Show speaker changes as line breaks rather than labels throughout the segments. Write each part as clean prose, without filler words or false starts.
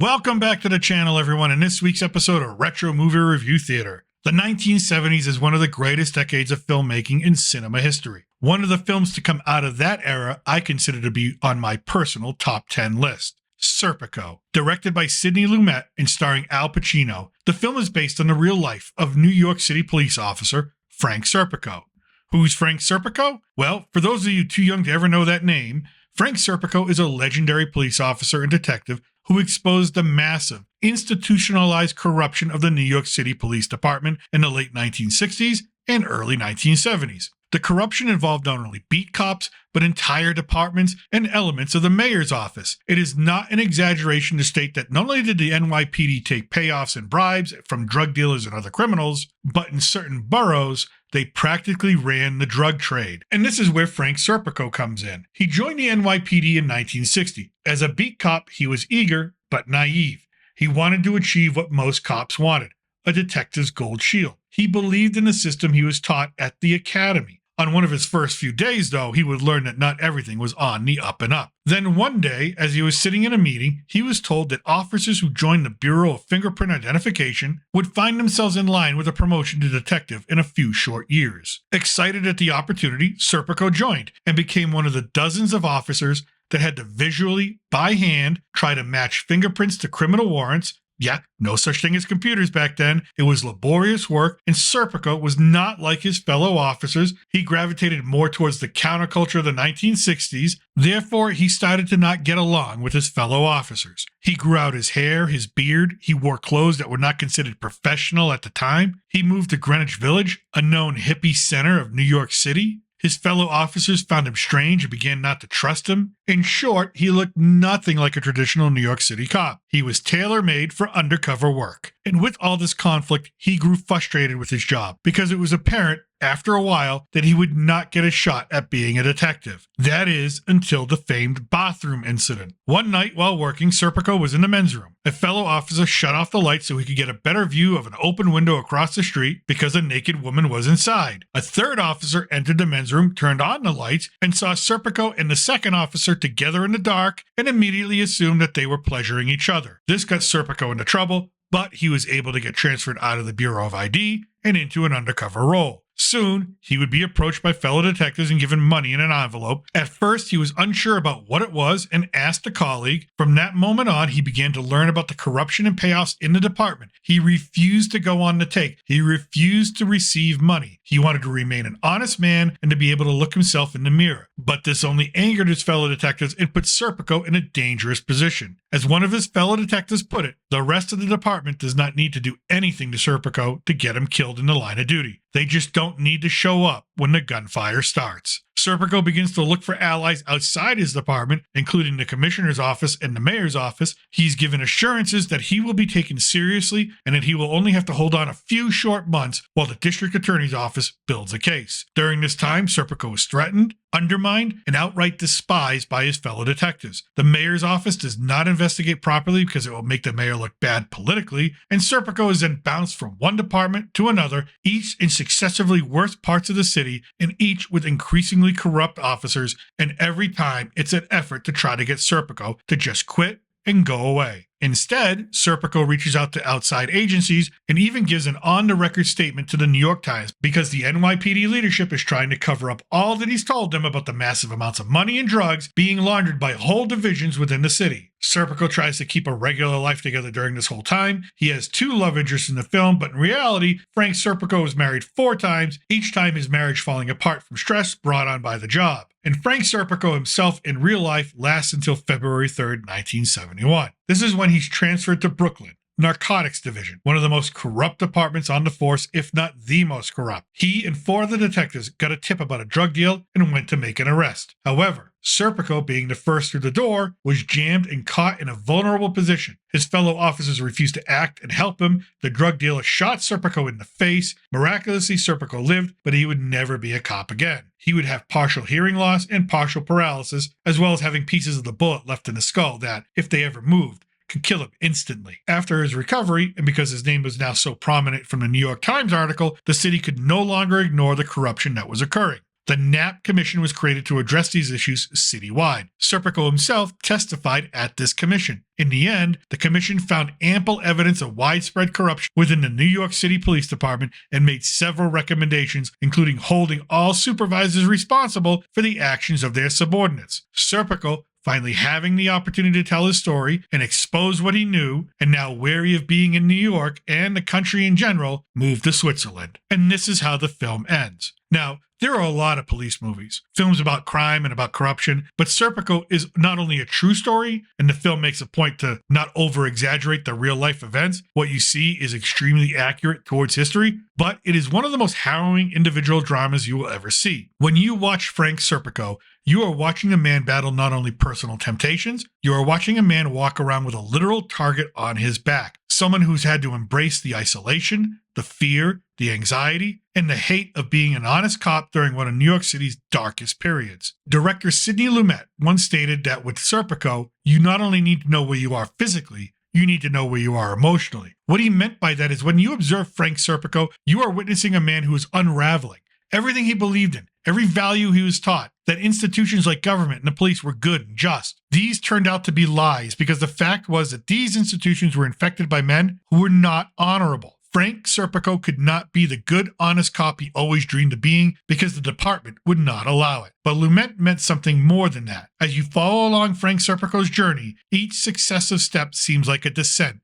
Welcome back to the channel, everyone. In this week's episode of Retro Movie Review Theater, the 1970s is one of the greatest decades of filmmaking in cinema history. One of the films to come out of that era I consider to be on my personal top 10 list. Serpico. Directed by Sidney Lumet and starring Al Pacino, the film is based on the real life of New York City police officer Frank Serpico. Who's Frank Serpico? Well, for those of you too young to ever know that name, Frank Serpico is a legendary police officer and detective who exposed the massive, institutionalized corruption of the New York City Police Department in the late 1960s and early 1970s. The corruption involved not only beat cops, but entire departments and elements of the mayor's office. It is not an exaggeration to state that not only did the NYPD take payoffs and bribes from drug dealers and other criminals, but in certain boroughs, they practically ran the drug trade. And this is where Frank Serpico comes in. He joined the NYPD in 1960. As a beat cop, he was eager, but naive. He wanted to achieve what most cops wanted, a detective's gold shield. He believed in the system he was taught at the academy. On one of his first few days, though, he would learn that not everything was on the up and up. Then one day, as he was sitting in a meeting, he was told that officers who joined the Bureau of Fingerprint Identification would find themselves in line with a promotion to detective in a few short years. Excited at the opportunity, Serpico joined and became one of the dozens of officers that had to visually, by hand, try to match fingerprints to criminal warrants. Yeah, no such thing as computers back then. It was laborious work, and Serpico was not like his fellow officers. He gravitated more towards the counterculture of the 1960s. Therefore, he started to not get along with his fellow officers. He grew out his hair, his beard. He wore clothes that were not considered professional at the time. He moved to Greenwich Village, a known hippie center of New York City. His fellow officers found him strange and began not to trust him. In short, he looked nothing like a traditional New York City cop. He was tailor-made for undercover work. And with all this conflict, he grew frustrated with his job because it was apparent after a while that he would not get a shot at being a detective. That is, until the famed bathroom incident. One night while working, Serpico was in the men's room. A fellow officer shut off the lights so he could get a better view of an open window across the street because a naked woman was inside. A third officer entered the men's room, turned on the lights, and saw Serpico and the second officer together in the dark and immediately assumed that they were pleasuring each other. This got Serpico into trouble, but he was able to get transferred out of the Bureau of ID and into an undercover role. Soon, he would be approached by fellow detectives and given money in an envelope. At first, he was unsure about what it was and asked a colleague. From that moment on, he began to learn about the corruption and payoffs in the department. He refused to go on the take. He refused to receive money. He wanted to remain an honest man and to be able to look himself in the mirror. But this only angered his fellow detectives and put Serpico in a dangerous position. As one of his fellow detectives put it, the rest of the department does not need to do anything to Serpico to get him killed in the line of duty. They just don't need to show up when the gunfire starts. Serpico begins to look for allies outside his department, including the commissioner's office and the mayor's office. He's given assurances that he will be taken seriously and that he will only have to hold on a few short months while the district attorney's office builds a case. During this time, Serpico is threatened, undermined, and outright despised by his fellow detectives. The mayor's office does not investigate properly because it will make the mayor look bad politically, and Serpico is then bounced from one department to another, each in successively worse parts of the city, and each with increasingly corrupt officers, and every time it's an effort to try to get Serpico to just quit and go away. Instead, Serpico reaches out to outside agencies and even gives an on-the-record statement to the New York Times because the NYPD leadership is trying to cover up all that he's told them about the massive amounts of money and drugs being laundered by whole divisions within the city. Serpico tries to keep a regular life together during this whole time. He has 2 love interests in the film, but in reality, Frank Serpico was married 4 times, each time his marriage falling apart from stress brought on by the job. And Frank Serpico himself in real life lasts until February 3rd, 1971. This is when he's transferred to Brooklyn, Narcotics Division, one of the most corrupt departments on the force, if not the most corrupt. He and 4 other detectives got a tip about a drug deal and went to make an arrest. However, Serpico, being the first through the door, was jammed and caught in a vulnerable position. His fellow officers refused to act and help him. The drug dealer shot Serpico in the face. Miraculously, Serpico lived, but he would never be a cop again. He would have partial hearing loss and partial paralysis, as well as having pieces of the bullet left in the skull that, if they ever moved, could kill him instantly. After his recovery, and because his name was now so prominent from the New York Times article, the city could no longer ignore the corruption that was occurring. The Knapp Commission was created to address these issues citywide. Serpico himself testified at this commission. In the end, the commission found ample evidence of widespread corruption within the New York City Police Department and made several recommendations, including holding all supervisors responsible for the actions of their subordinates. Serpico, finally having the opportunity to tell his story and expose what he knew, and now wary of being in New York and the country in general, moved to Switzerland. And this is how the film ends. Now, there are a lot of police movies, films about crime and about corruption, but Serpico is not only a true story, and the film makes a point to not over-exaggerate the real-life events. What you see is extremely accurate towards history, but it is one of the most harrowing individual dramas you will ever see. When you watch Frank Serpico, you are watching a man battle not only personal temptations, you are watching a man walk around with a literal target on his back. Someone who's had to embrace the isolation, the fear, the anxiety, and the hate of being an honest cop during one of New York City's darkest periods. Director Sidney Lumet once stated that with Serpico, you not only need to know where you are physically, you need to know where you are emotionally. What he meant by that is when you observe Frank Serpico, you are witnessing a man who is unraveling. Everything he believed in, every value he was taught, that institutions like government and the police were good and just. These turned out to be lies because the fact was that these institutions were infected by men who were not honorable. Frank Serpico could not be the good, honest cop he always dreamed of being because the department would not allow it. But Lumet meant something more than that. As you follow along Frank Serpico's journey, each successive step seems like a descent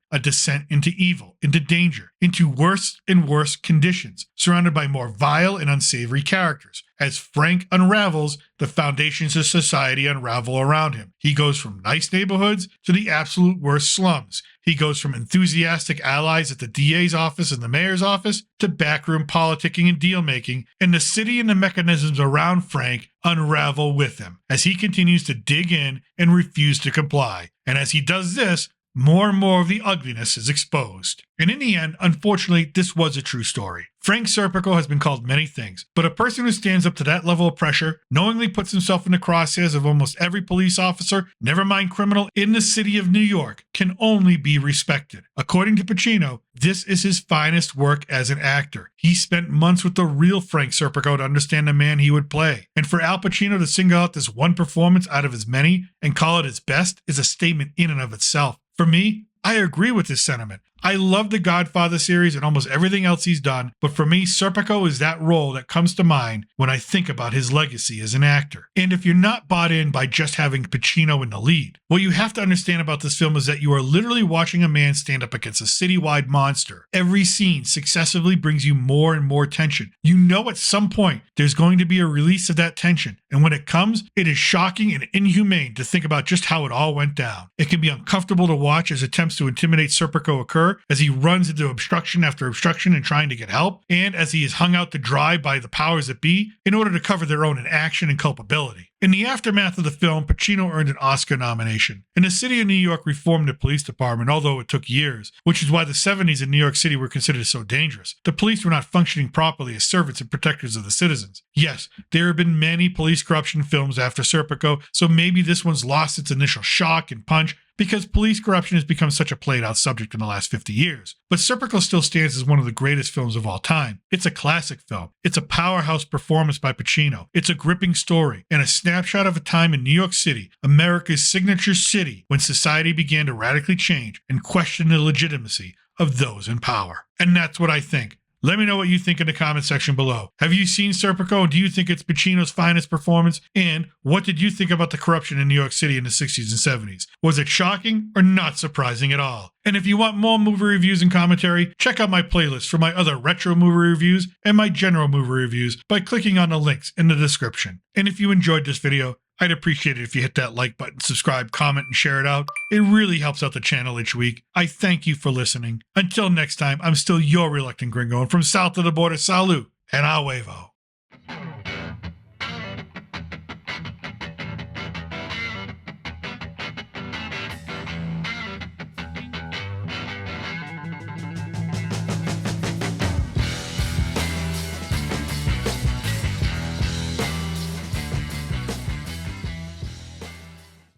into evil, into danger, into worse and worse conditions, surrounded by more vile and unsavory characters. As Frank unravels, the foundations of society unravel around him. He goes from nice neighborhoods to the absolute worst slums. He goes from enthusiastic allies at the DA's office and the mayor's office to backroom politicking and deal-making, and the city and the mechanisms around Frank unravel with him as he continues to dig in and refuse to comply. And as he does this, more and more of the ugliness is exposed. And in the end, unfortunately, this was a true story. Frank Serpico has been called many things, but a person who stands up to that level of pressure, knowingly puts himself in the crosshairs of almost every police officer, never mind criminal, in the city of New York, can only be respected. According to Pacino, this is his finest work as an actor. He spent months with the real Frank Serpico to understand the man he would play. And for Al Pacino to single out this one performance out of his many and call it his best is a statement in and of itself. For me, I agree with this sentiment. I love the Godfather series and almost everything else he's done, but for me, Serpico is that role that comes to mind when I think about his legacy as an actor. And if you're not bought in by just having Pacino in the lead, what you have to understand about this film is that you are literally watching a man stand up against a citywide monster. Every scene successively brings you more and more tension. You know at some point there's going to be a release of that tension, and when it comes, it is shocking and inhumane to think about just how it all went down. It can be uncomfortable to watch as attempts to intimidate Serpico occur, as he runs into obstruction after obstruction and trying to get help, and as he is hung out to dry by the powers that be in order to cover their own inaction and culpability. In the aftermath of the film, Pacino earned an Oscar nomination. And the city of New York reformed the police department, although it took years, which is why the 70s in New York City were considered so dangerous. The police were not functioning properly as servants and protectors of the citizens. Yes, there have been many police corruption films after Serpico, so maybe this one's lost its initial shock and punch, because police corruption has become such a played-out subject in the last 50 years. But Serpico still stands as one of the greatest films of all time. It's a classic film. It's a powerhouse performance by Pacino. It's a gripping story, and a snapshot of a time in New York City, America's signature city, when society began to radically change and question the legitimacy of those in power. And that's what I think. Let me know what you think in the comment section below. Have you seen Serpico, and do you think it's Pacino's finest performance? And what did you think about the corruption in New York City in the 60s and 70s? Was it shocking or not surprising at all? And if you want more movie reviews and commentary, check out my playlist for my other retro movie reviews and my general movie reviews by clicking on the links in the description. And if you enjoyed this video, I'd appreciate it if you hit that like button, subscribe, comment, and share it out. It really helps out the channel each week. I thank you for listening. Until next time, I'm still your reluctant gringo, and from south of the border, salute, and a huevo.